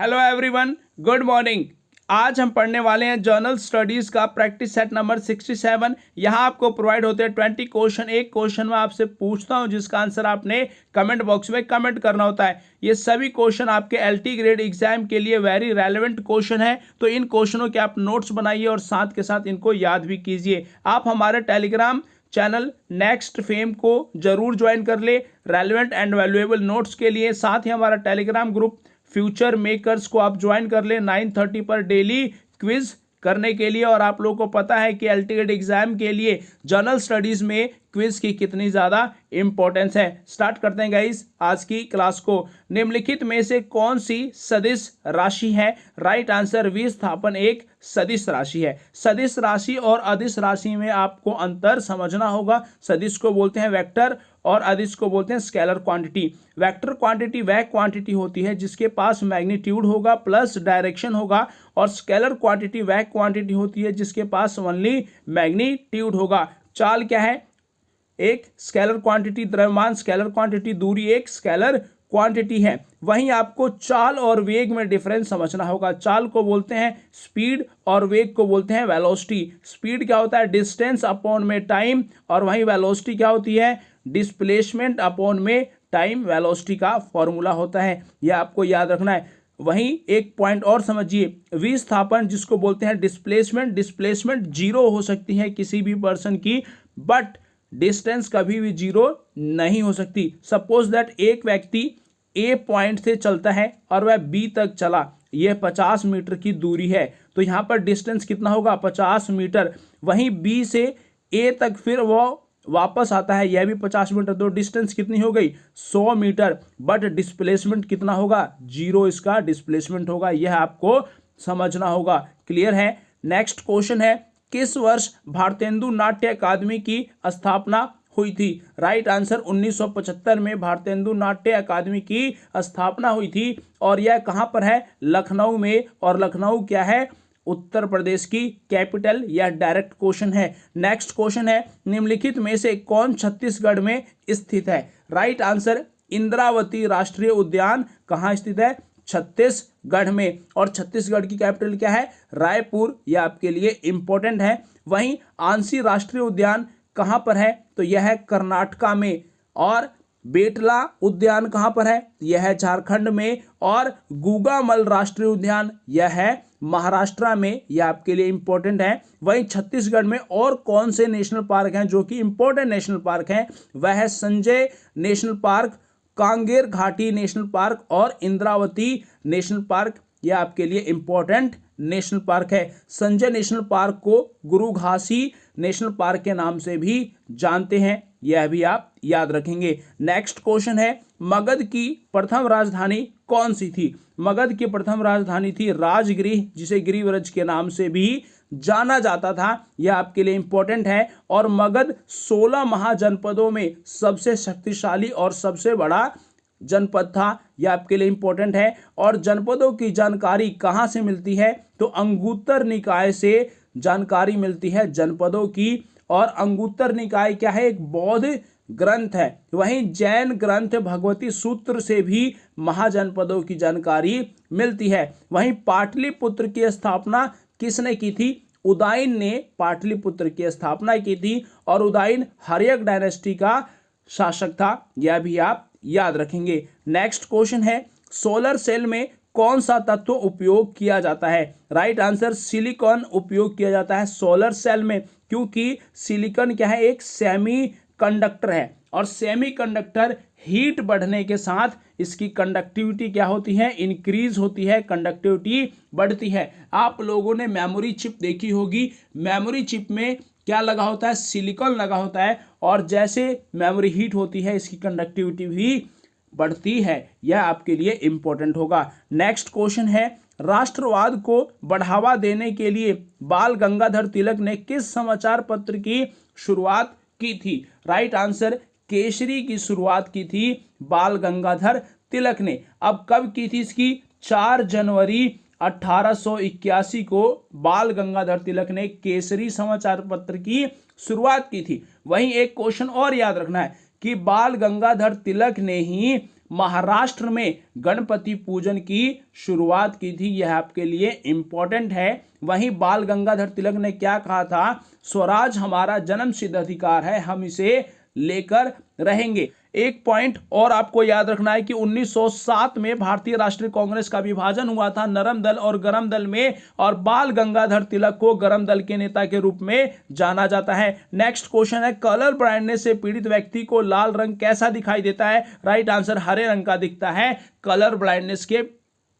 Hello everyone, good morning. आज हम पढ़ने वाले हैं जर्नल स्टडीज का प्रैक्टिस सेट नंबर 67। यहाँ आपको प्रोवाइड होते हैं 20 क्वेश्चन। एक क्वेश्चन में आपसे पूछता हूँ जिसका आंसर आपने कमेंट बॉक्स में कमेंट करना होता है। ये सभी क्वेश्चन आपके एलटी ग्रेड एग्जाम के लिए वेरी रेलेवेंट क्वेश्चन है, तो इन क्वेश्चनों के आप नोट्स बनाइए और साथ के साथ इनको याद भी कीजिए। आप हमारे टेलीग्राम चैनल नेक्स्ट फेम को जरूर ज्वाइन कर ले रेलेवेंट एंड वैल्यूएबल नोट्स के लिए। साथ ही हमारा टेलीग्राम ग्रुप फ्यूचर मेकर्स को आप ज्वाइन कर ले 9:30 पर डेली क्विज करने के लिए। और आप लोगों को पता है कि एलटीगेट एग्जाम के लिए जर्नल स्टडीज में क्विज की कितनी ज़्यादा इंपॉर्टेंस है। स्टार्ट करते हैं गाइस आज की क्लास को। निम्नलिखित में से कौन सी सदिश राशि है? राइट आंसर विस्थापन एक सदिश राशि है। सदिश राशि और अदिश राशि में आपको अंतर समझना होगा। सदिश को बोलते हैं वेक्टर और अदिश को बोलते हैं स्केलर क्वांटिटी। वेक्टर क्वांटिटी वह क्वांटिटी होती है जिसके पास मैग्नीट्यूड होगा प्लस डायरेक्शन होगा, और स्केलर क्वांटिटी वह क्वांटिटी होती है जिसके पास ओनली मैग्नीट्यूड होगा। चाल क्या है? एक स्केलर क्वांटिटी, द्रव्यमान स्केलर क्वांटिटी, दूरी एक स्केलर क्वांटिटी है। वहीं आपको चाल और वेग में डिफरेंस समझना होगा। चाल को बोलते हैं स्पीड और वेग को बोलते हैं वेलोसिटी। स्पीड क्या होता है? डिस्टेंस अपॉन में टाइम, और वहीं वेलोसिटी क्या होती है? डिस्प्लेसमेंट अपॉन में टाइम वेलोसिटी का फॉर्मूला होता है। यह आपको याद रखना है। वहीं एक पॉइंट और समझिए, विस्थापन जिसको बोलते हैं डिस्प्लेसमेंट, डिस्प्लेसमेंट जीरो हो सकती है किसी भी पर्सन की, बट डिस्टेंस कभी भी जीरो नहीं हो सकती। सपोज दैट एक व्यक्ति ए पॉइंट से चलता है और वह बी तक चला, यह 50 मीटर की दूरी है, तो यहाँ पर डिस्टेंस कितना होगा? 50 मीटर। वहीं बी से ए तक फिर वो वापस आता है, यह भी 50 मीटर, तो डिस्टेंस कितनी हो गई? 100 मीटर। बट डिस्प्लेसमेंट कितना होगा? जीरो इसका डिस्प्लेसमेंट होगा। यह आपको समझना होगा। क्लियर है? नेक्स्ट क्वेश्चन है, किस वर्ष भारतेंदु नाट्य अकादमी की स्थापना हुई थी? राइट आंसर 1975 में भारतेंदु नाट्य अकादमी की स्थापना हुई थी। और यह कहां पर है? लखनऊ में। और लखनऊ क्या है? उत्तर प्रदेश की कैपिटल। यह डायरेक्ट क्वेश्चन है। नेक्स्ट क्वेश्चन है, निम्नलिखित में से कौन छत्तीसगढ़ में स्थित है? राइट आंसर इंद्रावती राष्ट्रीय उद्यान कहाँ स्थित है? छत्तीसगढ़ में। और छत्तीसगढ़ की कैपिटल क्या है? रायपुर। यह आपके लिए इंपॉर्टेंट है। वहीं आंसी राष्ट्रीय उद्यान कहां पर है? तो यह है कर्नाटका में। और बेटला उद्यान कहां पर है? यह है झारखंड में। और गुगामल राष्ट्रीय उद्यान यह है महाराष्ट्र में। यह आपके लिए इंपॉर्टेंट है। वहीं छत्तीसगढ़ में और कौन से नेशनल पार्क हैं जो कि इंपॉर्टेंट नेशनल पार्क हैं? वह है संजय नेशनल पार्क, कांगेर घाटी नेशनल पार्क और इंद्रावती नेशनल पार्क। यह आपके लिए इंपॉर्टेंट नेशनल पार्क है। संजय नेशनल पार्क को गुरु घासी नेशनल पार्क के नाम से भी जानते हैं। यह भी आप याद रखेंगे। नेक्स्ट क्वेश्चन है, मगध की प्रथम राजधानी कौन सी थी? मगध की प्रथम राजधानी थी राजगृह, जिसे गिरिव्रज के नाम से भी जाना जाता था। यह आपके लिए इंपॉर्टेंट है। और मगध 16 महाजनपदों में सबसे शक्तिशाली और सबसे बड़ा जनपद था। यह आपके लिए इंपॉर्टेंट है। और जनपदों की जानकारी कहाँ से मिलती है? तो अंगुत्तर निकाय से जानकारी मिलती है जनपदों की। और अंगुत्तर निकाय क्या है? एक बौद्ध ग्रंथ है। वहीं जैन ग्रंथ भगवती सूत्र से भी महाजनपदों की जानकारी मिलती है। वहीं पाटलिपुत्र की स्थापना किसने की थी? उदयन ने पाटलिपुत्र की स्थापना की थी। और उदयन हर्यक डायनेस्टी का शासक था। यह भी आप याद रखेंगे। नेक्स्ट क्वेश्चन है, सोलर सेल में कौन सा तत्व उपयोग किया जाता है? राइट आंसर सिलिकॉन उपयोग किया जाता है सोलर सेल में, क्योंकि सिलिकॉन क्या है? एक सेमी कंडक्टर है। और सेमी कंडक्टर हीट बढ़ने के साथ इसकी कंडक्टिविटी क्या होती है? इंक्रीज होती है, कंडक्टिविटी बढ़ती है। आप लोगों ने मेमोरी चिप देखी होगी। मेमोरी चिप में क्या लगा होता है? सिलिकॉन लगा होता है। और जैसे मेमोरी हीट होती है इसकी कंडक्टिविटी भी बढ़ती है। यह आपके लिए इंपॉर्टेंट होगा। नेक्स्ट क्वेश्चन है, राष्ट्रवाद को बढ़ावा देने के लिए बाल गंगाधर तिलक ने किस समाचार पत्र की शुरुआत की थी? राइट आंसर केसरी की शुरुआत की थी बाल गंगाधर तिलक ने। अब कब की थी इसकी? 4 जनवरी 1881 को बाल गंगाधर तिलक ने केसरी समाचार पत्र की शुरुआत की थी। वहीं एक क्वेश्चन और याद रखना है कि बाल गंगाधर तिलक ने ही महाराष्ट्र में गणपति पूजन की शुरुआत की थी? यह आपके लिए इंपॉर्टेंट है। वहीं बाल गंगाधर तिलक ने क्या कहा था? स्वराज हमारा जन्मसिद्ध अधिकार है, हम इसे लेकर रहेंगे। एक पॉइंट और आपको याद रखना है कि 1907 में भारतीय राष्ट्रीय कांग्रेस का विभाजन हुआ था नरम दल और गरम दल में, और बाल गंगाधर तिलक को गरम दल के नेता के रूप में जाना जाता है। नेक्स्ट क्वेश्चन है, कलर ब्लाइंडनेस से पीड़ित व्यक्ति को लाल रंग कैसा दिखाई देता है? राइट आंसर हरे रंग का दिखता है कलर ब्लाइंडनेस के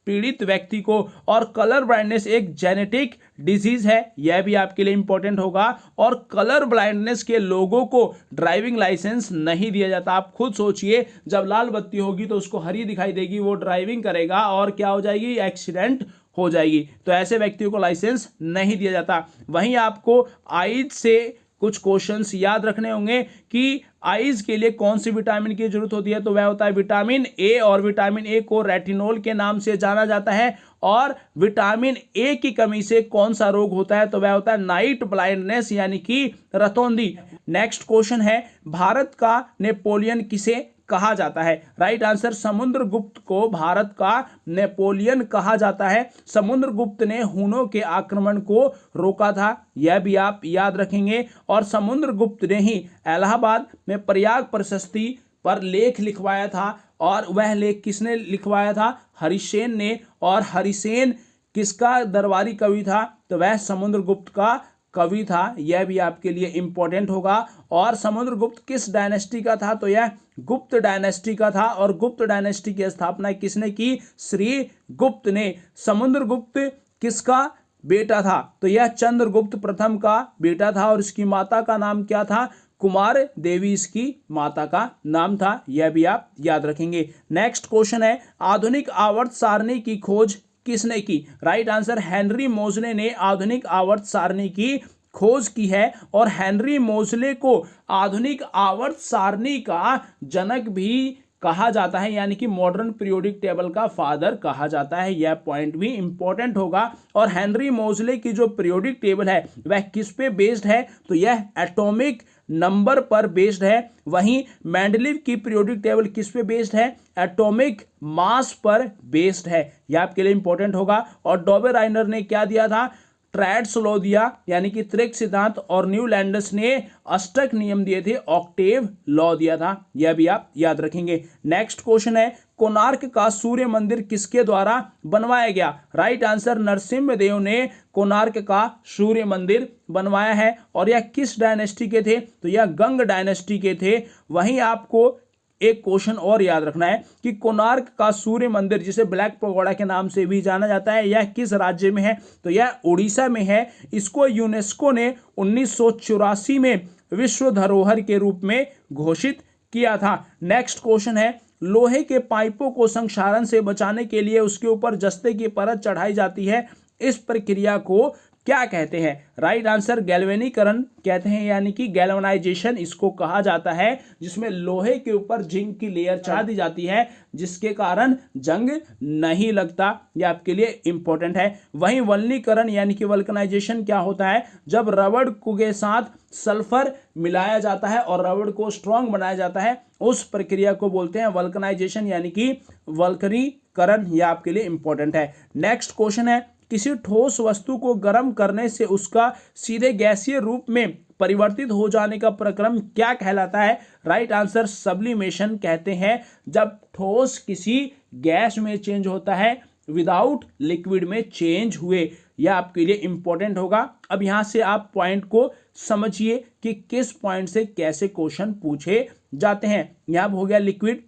पीड़ित व्यक्ति को। और कलर ब्लाइंडनेस एक जेनेटिक डिजीज है, यह भी आपके लिए इंपॉर्टेंट होगा। और कलर ब्लाइंडनेस के लोगों को ड्राइविंग लाइसेंस नहीं दिया जाता। आप खुद सोचिए, जब लाल बत्ती होगी तो उसको हरी दिखाई देगी, वो ड्राइविंग करेगा और क्या हो जाएगी? एक्सीडेंट हो जाएगी। तो ऐसे व्यक्तियों को लाइसेंस नहीं दिया जाता। वहीं आपको आइज से कुछ क्वेश्चंस याद रखने होंगे कि आइज के लिए कौन सी विटामिन की जरूरत होती है? तो वह होता है विटामिन ए, और विटामिन ए को रेटिनोल के नाम से जाना जाता है। और विटामिन ए की कमी से कौन सा रोग होता है? तो वह होता है नाइट ब्लाइंडनेस यानी कि रतौंधी। नेक्स्ट क्वेश्चन है, भारत का नेपोलियन किसे कहा जाता है? राइट आंसर समुद्रगुप्त को भारत का नेपोलियन कहा जाता है। समुद्रगुप्त ने हुनों के आक्रमण को रोका था, यह भी आप याद रखेंगे। और समुद्रगुप्त ने ही इलाहाबाद में प्रयाग प्रशस्ति पर लेख लिखवाया था, और वह लेख किसने लिखवाया था? हरिसेन ने। और हरिसेन किसका दरबारी कवि था? तो वह समुद्रगुप्त का कवि था, यह भी आपके लिए इंपॉर्टेंट होगा। और समुद्रगुप्त किस डायनेस्टी का था? तो यह गुप्त डायनेस्टी का था। और गुप्त डायनेस्टी की स्थापना किसने की? श्री गुप्त ने। समुद्रगुप्त किसका बेटा था? तो यह चंद्रगुप्त प्रथम का बेटा था, और इसकी माता का नाम क्या था? कुमार देवी इसकी माता का नाम था, यह भी आप याद रखेंगे। नेक्स्ट क्वेश्चन है, आधुनिक आवर्त सारणी की खोज किसने की? राइट आंसर हेनरी मोजले ने आधुनिक आवर्त सारणी की खोज की है। और हेनरी मोजले को आधुनिक आवर्त सारणी का जनक भी कहा जाता है, यानी कि मॉडर्न पीरियोडिक टेबल का फादर कहा जाता है, यह पॉइंट भी इंपॉर्टेंट होगा। और हेनरी मोजले की जो पीरियोडिक टेबल है वह किस पे बेस्ड है? तो यह एटॉमिक नंबर पर बेस्ड है। वहीं मेंडलीव की पीरियोडिक टेबल किस पे बेस्ड है? एटॉमिक मास पर बेस्ड है, यह आपके लिए इंपॉर्टेंट होगा। और डॉबेराइनर ने क्या दिया था? ट्रायड्स लॉ दिया, यानी कि त्रिक सिद्धांत। और न्यूलैंडस ने अष्टक नियम दिए थे, ऑक्टेव लॉ दिया था, यह भी आप याद रखेंगे। नेक्स्ट क्वेश्चन है, कोणार्क का सूर्य मंदिर किसके द्वारा बनवाया गया? राइट आंसर नरसिम्हदेव ने कोणार्क का सूर्य मंदिर बनवाया है। और यह किस डायनेस्टी के थे? तो यह गंग डायनेस्टी के थे। वहीं आपको एक क्वेश्चन और याद रखना है कि कोणार्क का सूर्य मंदिर, जिसे ब्लैक पगोड़ा के नाम से भी जाना जाता है, यह किस राज्य में है? तो यह उड़ीसा में है। इसको यूनेस्को ने 1984 में विश्व धरोहर के रूप में घोषित किया था। नेक्स्ट क्वेश्चन है, लोहे के पाइपों को संक्षारण से बचाने के लिए उसके ऊपर जस्ते की परत चढ़ाई जाती है, इस प्रक्रिया को क्या कहते हैं? राइट आंसर गैल्वेनीकरण कहते हैं, यानी कि गैल्वेनाइजेशन इसको कहा जाता है, जिसमें लोहे के ऊपर जिंक की लेयर चढ़ा दी जाती है, जिसके कारण जंग नहीं लगता, यह आपके लिए इंपॉर्टेंट है। वहीं वल्कनीकरण यानी कि वल्कनाइजेशन क्या होता है? जब रबड़ के साथ सल्फर मिलाया जाता है और रबड़ को स्ट्रॉन्ग बनाया जाता है, उस प्रक्रिया को बोलते हैं वल्कनाइजेशन यानी कि वल्कनीकरण, यह आपके लिए इंपॉर्टेंट है। नेक्स्ट क्वेश्चन है, किसी ठोस वस्तु को गर्म करने से उसका सीधे गैसीय रूप में परिवर्तित हो जाने का प्रक्रम क्या कहलाता है? राइट आंसर सब्लिमेशन कहते हैं। जब ठोस किसी गैस में चेंज होता है विदाउट लिक्विड में चेंज हुए, यह आपके लिए इंपॉर्टेंट होगा। अब यहां से आप पॉइंट को समझिए कि किस पॉइंट से कैसे क्वेश्चन पूछे जाते हैं। यहां हो गया लिक्विड,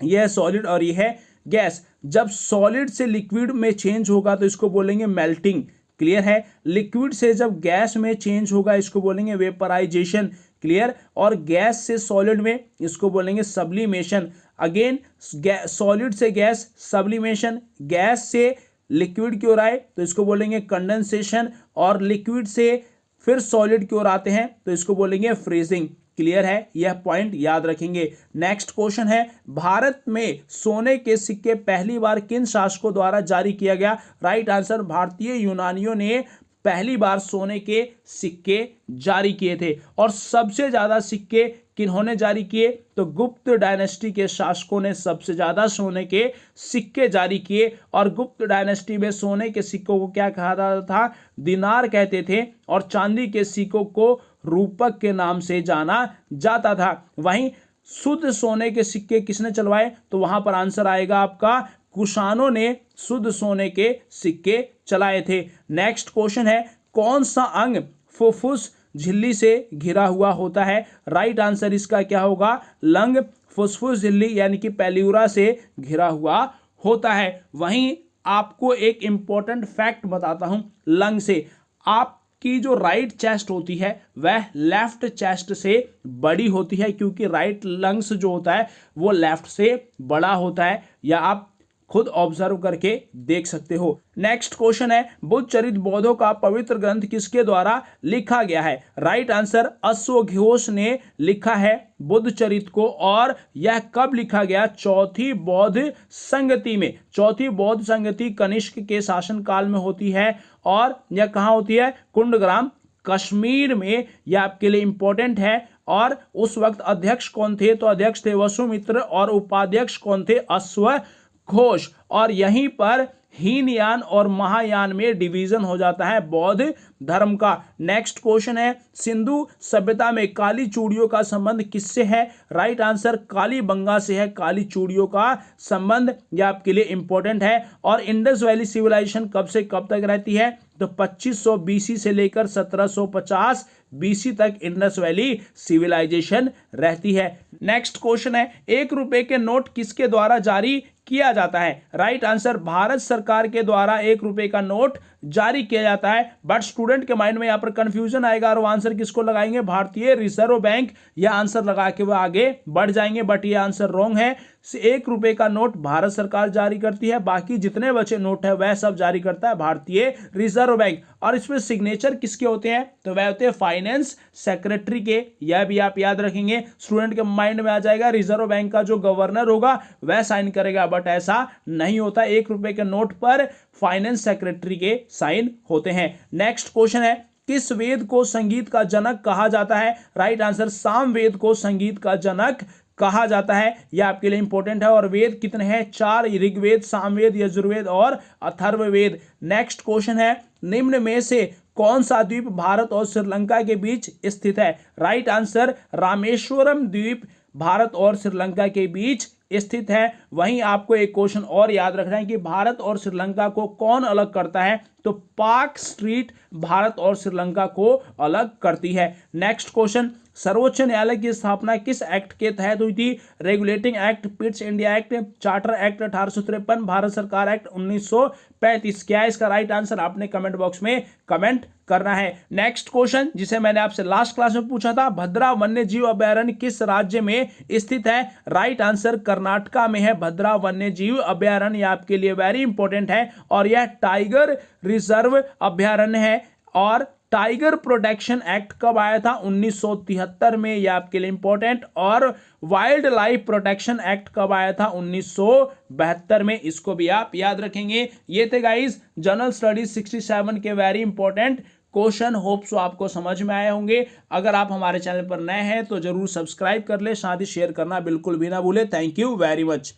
यह है सॉलिड और यह है गैस। जब सॉलिड से लिक्विड में चेंज होगा तो इसको बोलेंगे मेल्टिंग, क्लियर है। लिक्विड से जब गैस में चेंज होगा इसको बोलेंगे वेपराइजेशन, क्लियर। और गैस से सॉलिड में इसको बोलेंगे सब्लिमेशन। अगेन सॉलिड से गैस सब्लिमेशन, गैस से लिक्विड की ओर आए तो इसको बोलेंगे कंडेंसेशन, और लिक्विड से फिर सॉलिड की ओर आते हैं तो इसको बोलेंगे फ्रीजिंग, क्लियर है, यह पॉइंट याद रखेंगे। नेक्स्ट क्वेश्चन है, भारत में सोने के सिक्के पहली बार किन शासकों द्वारा जारी किया गया? राइट आंसर भारतीय यूनानियों ने पहली बार सोने के सिक्के जारी किए थे। और सबसे ज्यादा सिक्के किन्होंने जारी किए? तो गुप्त डायनेस्टी के शासकों ने सबसे ज्यादा सोने के सिक्के जारी किए, और गुप्त डायनेस्टी में सोने के सिक्कों को क्या कहा जाता था? दिनार कहते थे, और चांदी के सिक्कों को रूपक के नाम से जाना जाता था। वहीं शुद्ध सोने के सिक्के किसने चलवाए? तो वहां पर आंसर आएगा आपका कुषाणों ने शुद्ध सोने के सिक्के चलाए थे। नेक्स्ट क्वेश्चन है, कौन सा अंग फुफ्फुस झिल्ली से घिरा हुआ होता है? राइट आंसर इसका क्या होगा? लंग फुफ्फुस झिल्ली यानी कि पैल्यूरा से घिरा हुआ होता है। वहीं आपको एक इंपॉर्टेंट फैक्ट बताता हूं लंग से, आपकी जो राइट चेस्ट होती है वह लेफ्ट चेस्ट से बड़ी होती है, क्योंकि राइट लंग्स जो होता है वो लेफ्ट से बड़ा होता है, या आप खुद ऑब्जर्व करके देख सकते हो। नेक्स्ट क्वेश्चन है, बुद्ध चरित बौद्धों का पवित्र ग्रंथ किसके द्वारा लिखा गया है? राइट आंसर अश्वघोष ने लिखा है बुद्ध चरित को, और यह कब लिखा गया? चौथी बौद्ध संगति में। चौथी बौद्ध संगति कनिष्क के शासनकाल में होती है, और यह कहाँ होती है? कुंडग्राम कश्मीर में। यह आपके लिए इंपॉर्टेंट है। और उस वक्त अध्यक्ष कौन थे? तो अध्यक्ष थे वसुमित्र, और उपाध्यक्ष कौन थे? अश्वघोष। और यहीं पर हीनयान और महायान में डिवीजन हो जाता है बौद्ध धर्म का। नेक्स्ट क्वेश्चन है, सिंधु सभ्यता में काली चूड़ियों का संबंध किससे है? राइट आंसर कालीबंगा से है काली चूड़ियों का संबंध। यह आपके लिए इंपॉर्टेंट है। और इंडस वैली सिविलाइजेशन कब से कब तक रहती है? तो 2500 बीसी से लेकर 1750 बीसी तक इंडस वैली सिविलाइजेशन रहती है। नेक्स्ट क्वेश्चन है, 1 रुपए के नोट किसके द्वारा जारी किया जाता है? राइट आंसर भारत सरकार के द्वारा 1 रुपए का नोट जारी किया जाता है। बट स्टूडेंट के माइंड में यहां पर कंफ्यूजन आएगा, और वो आंसर किसको लगाएंगे? भारतीय रिजर्व बैंक। यह आंसर लगा के वो आगे बढ़ जाएंगे, बट यह आंसर रॉन्ग है। 1 रुपए का नोट भारत सरकार जारी करती है, बाकी जितने बचे नोट है वह सब जारी करता है भारतीय रिजर्व बैंक। और इसमें सिग्नेचर किसके होते हैं? तो वह होते हैं फाइनेंस सेक्रेटरी के। यह भी आप याद रखेंगे, स्टूडेंट के माइंड में आ जाएगा रिजर्व बैंक का जो गवर्नर होगा वह साइन करेगा, बट ऐसा नहीं होता। 1 रुपए के नोट पर फाइनेंस सेक्रेटरी के साइन होते हैं। नेक्स्ट क्वेश्चन है, किस वेद को संगीत का जनक कहा जाता है? राइट आंसर सामवेद को संगीत का जनक कहा जाता है। यह आपके लिए इंपॉर्टेंट है। और वेद कितने हैं? 4, ऋग्वेद, सामवेद, यजुर्वेद और अथर्ववेद। नेक्स्ट क्वेश्चन है, निम्न में से कौन सा द्वीप भारत और श्रीलंका के बीच स्थित है? राइट आंसर रामेश्वरम द्वीप भारत और श्रीलंका के बीच स्थित है। वहीं आपको एक क्वेश्चन और याद रखना है कि भारत और श्रीलंका को कौन अलग करता है? तो पार्क स्ट्रीट भारत और श्रीलंका को अलग करती है। नेक्स्ट क्वेश्चन, सर्वोच्च न्यायालय की स्थापना किस एक्ट के तहत हुई थी? Regulating act, Pitt's India act, charter act 1853, Bharat सरकार एक्ट 1935। क्या है इसका राइट आंसर? आपने कमेंट बॉक्स में कमेंट करना है। नेक्स्ट क्वेश्चन, जिसे मैंने आपसे लास्ट क्लास में पूछा था, भद्रा वन्य जीव अभयारण्य किस राज्य में स्थित है? राइट आंसर कर्नाटका में है भद्रा वन्य जीव अभयारण्य। आपके लिए वेरी इंपॉर्टेंट है। और यह टाइगर रिजर्व अभयारण्य है। और टाइगर प्रोटेक्शन एक्ट कब आया था? 1973 में। यह आपके लिए इंपॉर्टेंट। और वाइल्ड लाइफ प्रोटेक्शन एक्ट कब आया था? 1972 में। इसको भी आप याद रखेंगे। ये थे गाइस जनरल स्टडीज 67 के very important question. Hope so आपको समझ में आए होंगे। अगर आप हमारे चैनल पर नए हैं तो जरूर सब्सक्राइब कर ले, साथ ही शेयर करना बिल्कुल भी ना भूले। Thank you very much.